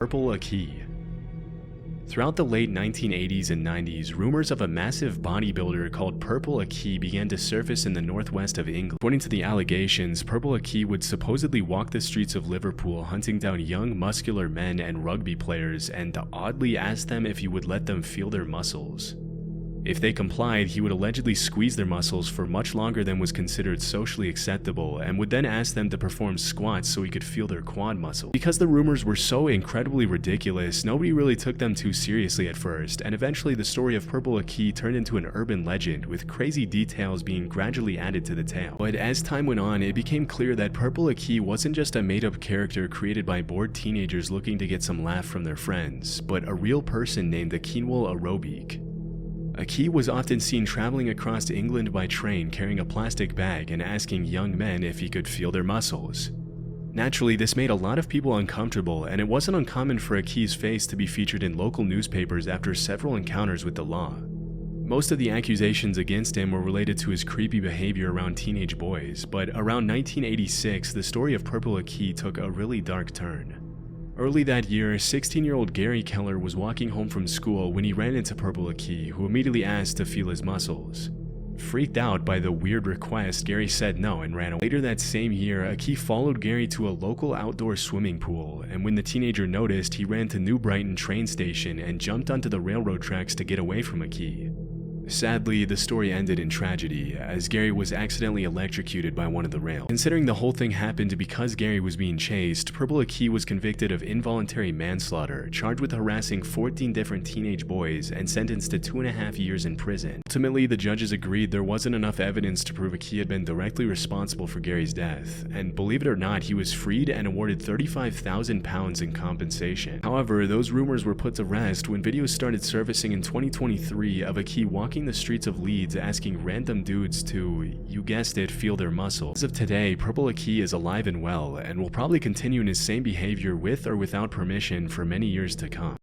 Purple Aki. Throughout the late 1980s and 90s, rumors of a massive bodybuilder called Purple Aki began to surface in the northwest of England. According to the allegations, Purple Aki would supposedly walk the streets of Liverpool hunting down young, muscular men and rugby players and oddly ask them if he would let them feel their muscles. If they complied, he would allegedly squeeze their muscles for much longer than was considered socially acceptable and would then ask them to perform squats so he could feel their quad muscle. Because the rumors were so incredibly ridiculous, nobody really took them too seriously at first, and eventually the story of Purple Aki turned into an urban legend, with crazy details being gradually added to the tale. But as time went on, it became clear that Purple Aki wasn't just a made-up character created by bored teenagers looking to get some laugh from their friends, but a real person named Akinwul Arobic. Aki was often seen traveling across England by train carrying a plastic bag and asking young men if he could feel their muscles. Naturally, this made a lot of people uncomfortable, and it wasn't uncommon for Aki's face to be featured in local newspapers after several encounters with the law. Most of the accusations against him were related to his creepy behavior around teenage boys, but around 1986, the story of Purple Aki took a really dark turn. Early that year, 16-year-old Gary Keller was walking home from school when he ran into Purple Aki, who immediately asked to feel his muscles. Freaked out by the weird request, Gary said no and ran away. Later that same year, Aki followed Gary to a local outdoor swimming pool, and when the teenager noticed, he ran to New Brighton train station and jumped onto the railroad tracks to get away from Aki. Sadly, the story ended in tragedy, as Gary was accidentally electrocuted by one of the rails. Considering the whole thing happened because Gary was being chased, Purple Aki was convicted of involuntary manslaughter, charged with harassing 14 different teenage boys, and sentenced to 2.5 years in prison. Ultimately, the judges agreed there wasn't enough evidence to prove Aki had been directly responsible for Gary's death, and believe it or not, he was freed and awarded £35,000 in compensation. However, those rumors were put to rest when videos started surfacing in 2023 of Aki walking the streets of Leeds asking random dudes to, you guessed it, feel their muscles. As of today, Purple Aki is alive and well, and will probably continue in his same behavior with or without permission for many years to come.